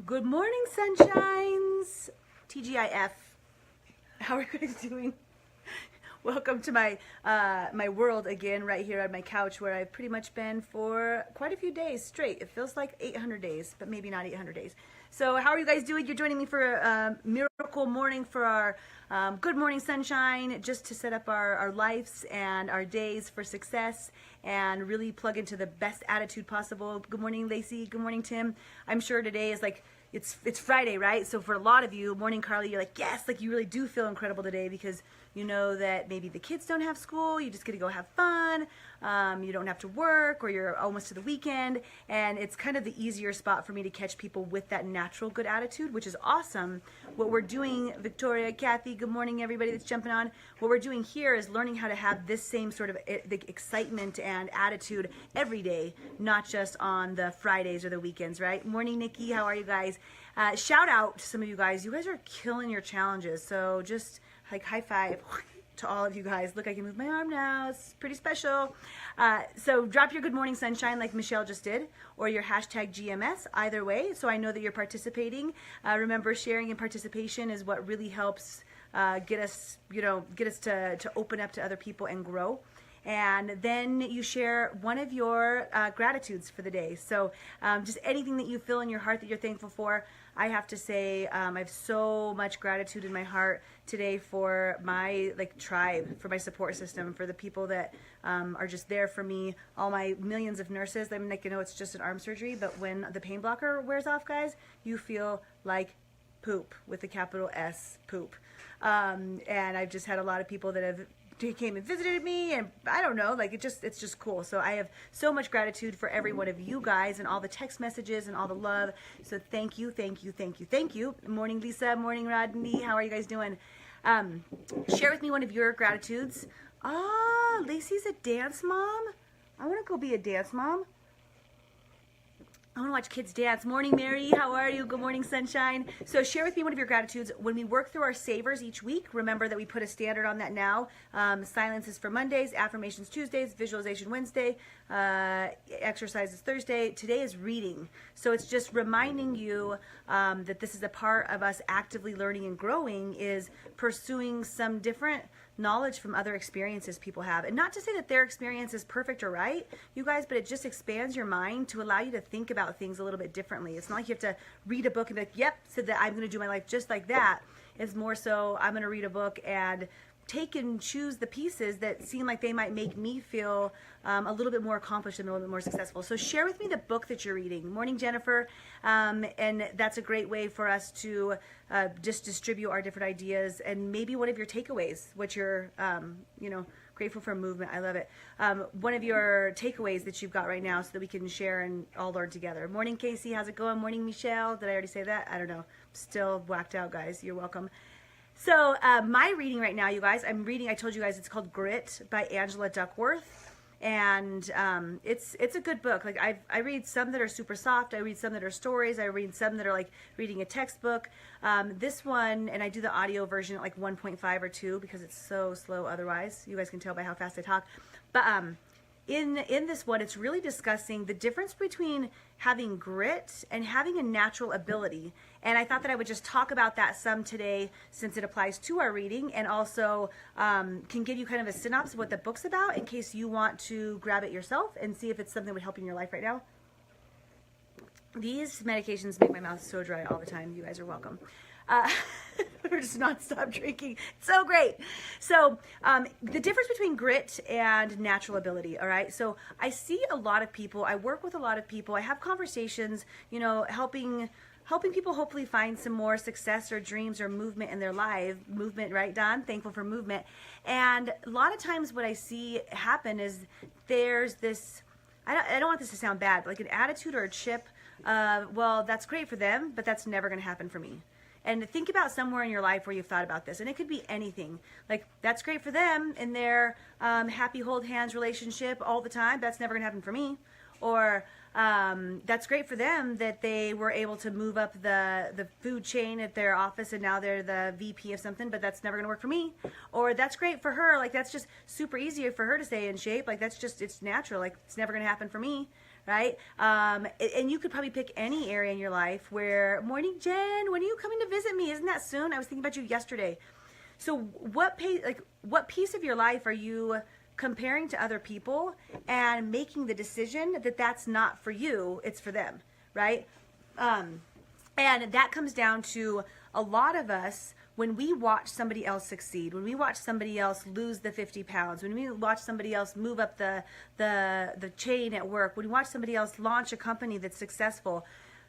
Good morning, sunshines. TGIF. How are you guys doing? Welcome to my world again, right here on my couch, where I've pretty much been for quite a few days straight. It feels like 800 days, but maybe not 800 days. So how are you guys doing? You're joining me for a miracle morning for our Good Morning Sunshine, just to set up our lives and our days for success and really plug into the best attitude possible. Good morning, Lacey. Good morning, Tim. I'm sure today is like, it's Friday, right? So for a lot of you, morning Carly, you're like, yes, like you really do feel incredible today because you know that maybe the kids don't have school, you just get to go have fun, you don't have to work, or you're almost to the weekend, and it's kind of the easier spot for me to catch people with that natural good attitude, which is awesome. What we're doing, Victoria, Kathy, good morning everybody that's jumping on. What we're doing here is learning how to have this same sort of excitement and attitude every day, not just on the Fridays or the weekends, right? Morning, Nikki, how are you guys? Shout out to some of you guys. You guys are killing your challenges, so just like high five to all of you guys. Look, I can move my arm now. It's pretty special. So drop your good morning sunshine like Michelle just did, or your hashtag GMS, either way, so I know that you're participating. Remember, sharing and participation is what really helps get us to open up to other people and grow. And then you share one of your gratitudes for the day. So just anything that you feel in your heart that you're thankful for. I have to say, I have so much gratitude in my heart today for my tribe, for my support system, for the people that are just there for me, all my millions of nurses. I mean, it's just an arm surgery, but when the pain blocker wears off, guys, you feel like poop, with a capital S, poop. And I've just had a lot of people that have came and visited me, and I don't know, it's just cool. So I have so much gratitude for every one of you guys and all the text messages and all the love. So thank you, thank you, thank you, thank you. Morning, Lisa. Morning, Rodney. How are you guys doing? Share with me one of your gratitudes. Lacey's a dance mom. I want to go be a dance mom. I want to watch kids dance. Morning, Mary. How are you? Good morning, sunshine. So share with me one of your gratitudes. When we work through our savers each week, remember that we put a standard on that now. Silence is for Mondays, affirmations Tuesdays, visualization Wednesday, exercises Thursday. Today is reading. So it's just reminding you that this is a part of us actively learning and growing, is pursuing some different knowledge from other experiences people have. And not to say that their experience is perfect or right, you guys, but it just expands your mind to allow you to think about things a little bit differently. It's not like you have to read a book and be like, yep, said that I'm going to do my life just like that. It's more so I'm going to read a book and take and choose the pieces that seem like they might make me feel a little bit more accomplished and a little bit more successful. So share with me the book that you're reading. Morning, Jennifer. And that's a great way for us to just distribute our different ideas, and maybe one of your takeaways, what you're, grateful for movement. I love it. One of your takeaways that you've got right now, so that we can share and all learn together. Morning, Casey. How's it going? Morning, Michelle. Did I already say that? I don't know. Still whacked out, guys. You're welcome. So my reading right now, you guys, I told you guys it's called Grit by Angela Duckworth. And it's a good book. Like I read some that are super soft. I read some that are stories. I read some that are like reading a textbook. This one, and I do the audio version at like 1.5 or 2 because it's so slow otherwise. You guys can tell by how fast I talk. But in this one, it's really discussing the difference between having grit and having a natural ability. And I thought that I would just talk about that some today, since it applies to our reading, and also can give you kind of a synopsis of what the book's about in case you want to grab it yourself and see if it's something that would help you in your life right now. These medications make my mouth so dry all the time. You guys are welcome. We're just nonstop drinking. It's so great. So the difference between grit and natural ability, all right? So I see a lot of people, I work with a lot of people, I have conversations, helping people hopefully find some more success or dreams or movement in their life. Movement, right, Don? Thankful for movement. And a lot of times what I see happen is there's this, I don't want this to sound bad, but like an attitude or a chip, well, that's great for them, but that's never going to happen for me. And think about somewhere in your life where you've thought about this, and it could be anything. Like, that's great for them in their happy hold hands relationship all the time. That's never going to happen for me. Or that's great for them that they were able to move up the food chain at their office and now they're the VP of something, but that's never going to work for me. Or that's great for her. Like, that's just super easy for her to stay in shape. Like, that's just, it's natural. Like, it's never going to happen for me. right? And you could probably pick any area in your life where, morning Jen, when are you coming to visit me? Isn't that soon? I was thinking about you yesterday. So what piece of your life are you comparing to other people and making the decision that that's not for you, it's for them, right? And that comes down to a lot of us, when we watch somebody else succeed, when we watch somebody else lose the 50 pounds, when we watch somebody else move up the chain at work, when we watch somebody else launch a company that's successful,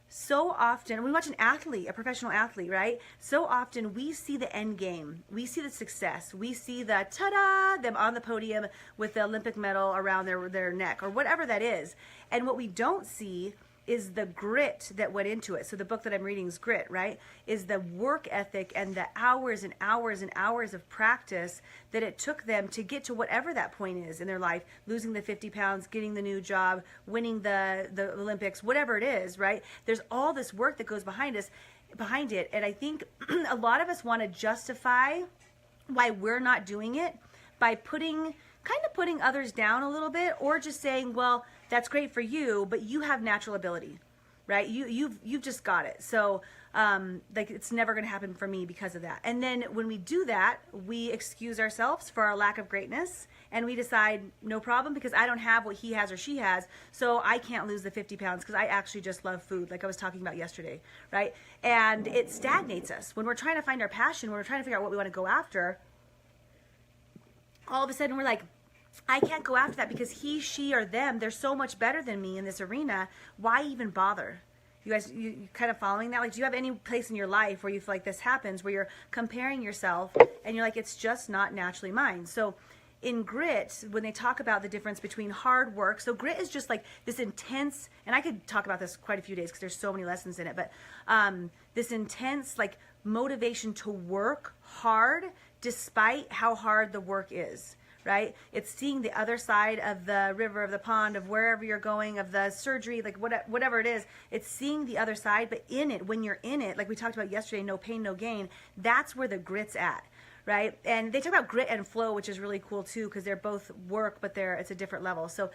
so often, when we watch an athlete, a professional athlete, right? So often we see the end game. We see the success. We see the ta-da, them on the podium with the Olympic medal around their neck or whatever that is. And what we don't see is the grit that went into it. So the book that I'm reading is Grit, right? Is the work ethic and the hours and hours and hours of practice that it took them to get to whatever that point is in their life, losing the 50 pounds, getting the new job, winning the Olympics, whatever it is, right? There's all this work that goes behind it. And I think a lot of us want to justify why we're not doing it by putting others down a little bit, or just saying, well, that's great for you, but you have natural ability, right? You've just got it. So it's never going to happen for me because of that. And then when we do that, we excuse ourselves for our lack of greatness, and we decide, no problem, because I don't have what he has or she has, so I can't lose the 50 pounds because I actually just love food, like I was talking about yesterday, right? And it stagnates us. When we're trying to find our passion, when we're trying to figure out what we want to go after, all of a sudden we're like, I can't go after that because he, she, or them, they're so much better than me in this arena. Why even bother? You guys, you kind of following that? Like, do you have any place in your life where you feel like this happens, where you're comparing yourself and you're like, it's just not naturally mine? So in Grit, when they talk about the difference between hard work, so grit is just like this intense, and I could talk about this quite a few days because there's so many lessons in it, but this intense like motivation to work hard despite how hard the work is. Right? It's seeing the other side of the river, of the pond, of wherever you're going, of the surgery, like whatever it is. It's seeing the other side, but in it, when you're in it, like we talked about yesterday, no pain, no gain, that's where the grit's at, right? And they talk about grit and flow, which is really cool too, because they're both work, but it's a different level. So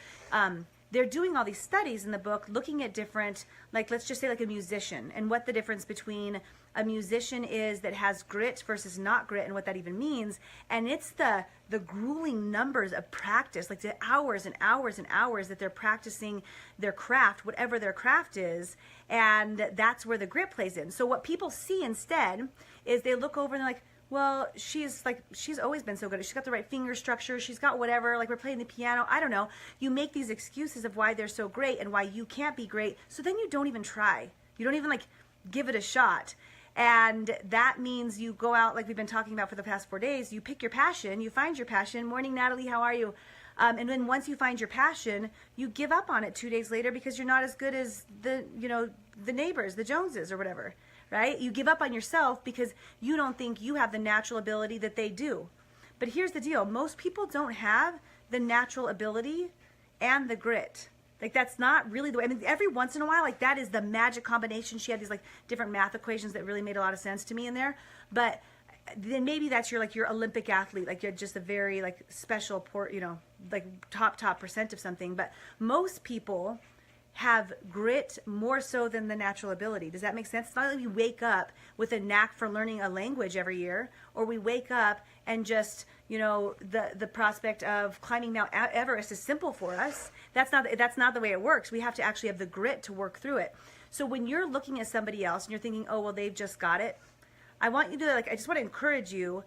they're doing all these studies in the book looking at different, like let's just say like a musician, and what the difference between a musician is that has grit versus not grit, and what that even means. And it's the grueling numbers of practice, like the hours and hours and hours that they're practicing their craft, whatever their craft is, and that's where the grit plays in. So what people see instead is they look over and they're like, well, she's always been so good. She's got the right finger structure. She's got whatever, like we're playing the piano. I don't know. You make these excuses of why they're so great and why you can't be great. So then you don't even try. You don't even like give it a shot. And that means you go out, like we've been talking about for the past 4 days, you pick your passion, you find your passion. Morning, Natalie, how are you? And then once you find your passion, you give up on it 2 days later because you're not as good as the neighbors, the Joneses or whatever, right? You give up on yourself because you don't think you have the natural ability that they do. But here's the deal. Most people don't have the natural ability and the grit. Like that's not really the way, I mean, every once in a while, like that is the magic combination. She had these like different math equations that really made a lot of sense to me in there. But then maybe that's your Olympic athlete, like you're just a very like special like top percent of something. But most people have grit more so than the natural ability. Does that make sense? It's not like we wake up with a knack for learning a language every year, or we wake up and just, the prospect of climbing Mount Everest is simple for us. That's not the way it works. We have to actually have the grit to work through it. So when you're looking at somebody else and you're thinking, oh, well, they've just got it, I just want to encourage you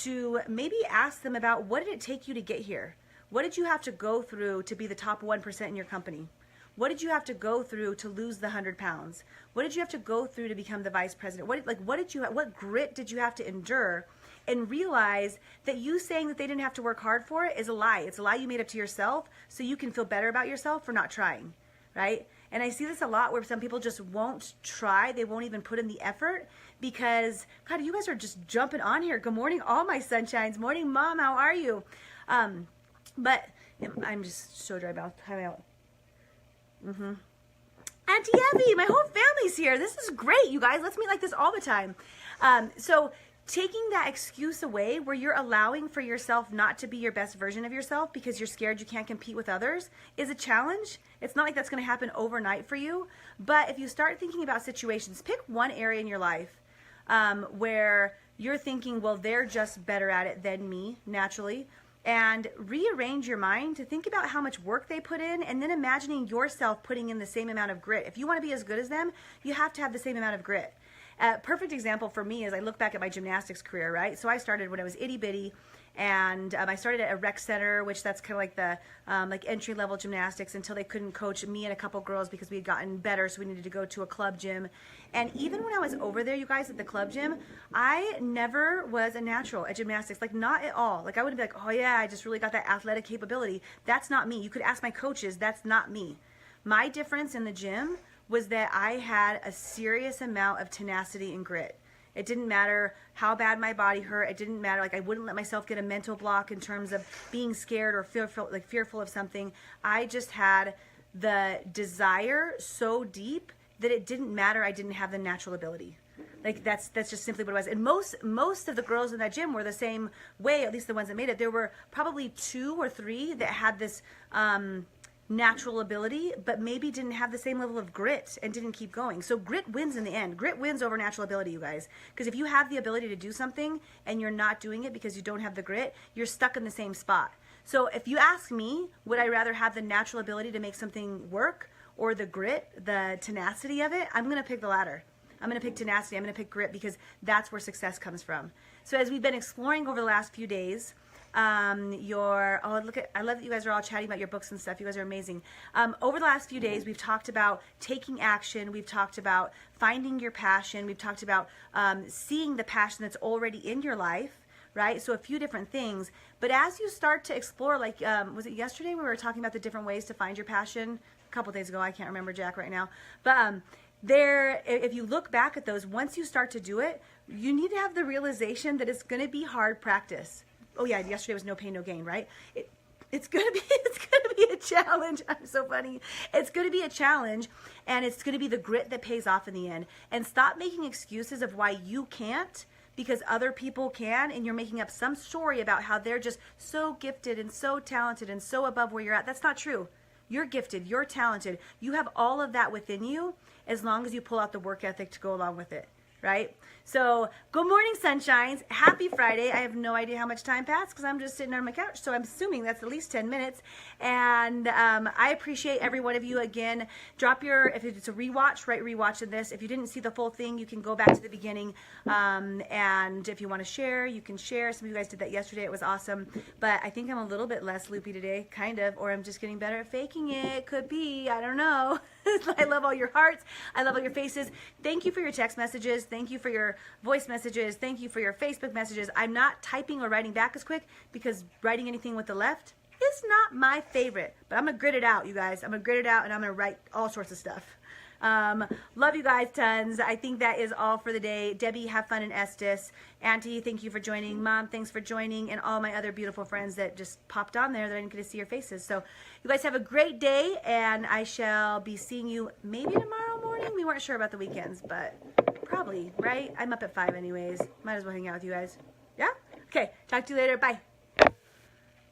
to maybe ask them about, what did it take you to get here? What did you have to go through to be the top 1% in your company? What did you have to go through to lose the 100 pounds? What did you have to go through to become the vice president? What grit did you have to endure? And realize that you saying that they didn't have to work hard for it is a lie. It's a lie you made up to yourself so you can feel better about yourself for not trying, right? And I see this a lot where some people just won't try. They won't even put in the effort because, God, you guys are just jumping on here. Good morning, all my sunshines. Morning, Mom. How are you? But I'm just so dry mouth. Time out. Auntie Evie, my whole family's here. This is great, you guys. Let's meet like this all the time. So taking that excuse away where you're allowing for yourself not to be your best version of yourself because you're scared you can't compete with others is a challenge. It's not like that's going to happen overnight for you, but if you start thinking about situations, pick one area in your life where you're thinking, well, they're just better at it than me naturally, and rearrange your mind to think about how much work they put in, and then imagining yourself putting in the same amount of grit. If you want to be as good as them, you have to have the same amount of grit. A perfect example for me is I look back at my gymnastics career, right? So I started when I was itty bitty, and I started at a rec center, which that's kind of like the like entry level gymnastics, until they couldn't coach me and a couple girls because we had gotten better, so we needed to go to a club gym. And even when I was over there, you guys, at the club gym, I never was a natural at gymnastics, like not at all. Like I wouldn't be like, oh yeah, I just really got that athletic capability. That's not me. You could ask my coaches, that's not me. My difference in the gym was that I had a serious amount of tenacity and grit. It didn't matter how bad my body hurt. It didn't matter. Like I wouldn't let myself get a mental block in terms of being scared or fearful of something. I just had the desire so deep that it didn't matter. I didn't have the natural ability. Like that's just simply what it was. And most of the girls in that gym were the same way, at least the ones that made it. There were probably 2 or 3 that had this natural ability, but maybe didn't have the same level of grit and didn't keep going. So grit wins in the end. Grit wins over natural ability, you guys. Because if you have the ability to do something and you're not doing it because you don't have the grit, you're stuck in the same spot. So if you ask me, would I rather have the natural ability to make something work or the grit, the tenacity of it? I'm going to pick the latter. I'm going to pick tenacity. I'm going to pick grit because that's where success comes from. So as we've been exploring over the last few days, I love that you guys are all chatting about your books and stuff. You guys are amazing. Over the last few days, we've talked about taking action. We've talked about finding your passion. We've talked about seeing the passion that's already in your life, right? So a few different things. But as you start to explore, like, was it yesterday we were talking about the different ways to find your passion? A couple days ago, I can't remember, Jack, right now. But if you look back at those, once you start to do it, you need to have the realization that it's going to be hard practice. Oh yeah, yesterday was no pain, no gain, right? It's gonna be a challenge. I'm so funny. It's gonna be a challenge, and it's gonna be the grit that pays off in the end. And stop making excuses of why you can't because other people can, and you're making up some story about how they're just so gifted and so talented and so above where you're at. That's not true. You're gifted, you're talented. You have all of that within you as long as you pull out the work ethic to go along with it. Right? So, good morning, sunshines. Happy Friday. I have no idea how much time passed because I'm just sitting on my couch. So, I'm assuming that's at least 10 minutes. And I appreciate every one of you. Again, drop if it's a rewatch, right? Rewatching this. If you didn't see the full thing, you can go back to the beginning. And if you want to share, you can share. Some of you guys did that yesterday. It was awesome. But I think I'm a little bit less loopy today, kind of. Or I'm just getting better at faking it. Could be. I don't know. I love all your hearts. I love all your faces. Thank you for your text messages. Thank you for your voice messages. Thank you for your Facebook messages. I'm not typing or writing back as quick because writing anything with the left is not my favorite. But I'm going to grit it out, you guys. I'm going to grit it out, and I'm going to write all sorts of stuff. Love you guys tons. I think that is all for the day. Debbie, have fun in Estes. Auntie, thank you for joining. Mom, thanks for joining. And all my other beautiful friends that just popped on there that I didn't get to see your faces. So you guys have a great day, and I shall be seeing you maybe tomorrow morning. We weren't sure about the weekends, but probably, right? I'm up at 5 anyways. Might as well hang out with you guys. Yeah? Okay, talk to you later. Bye.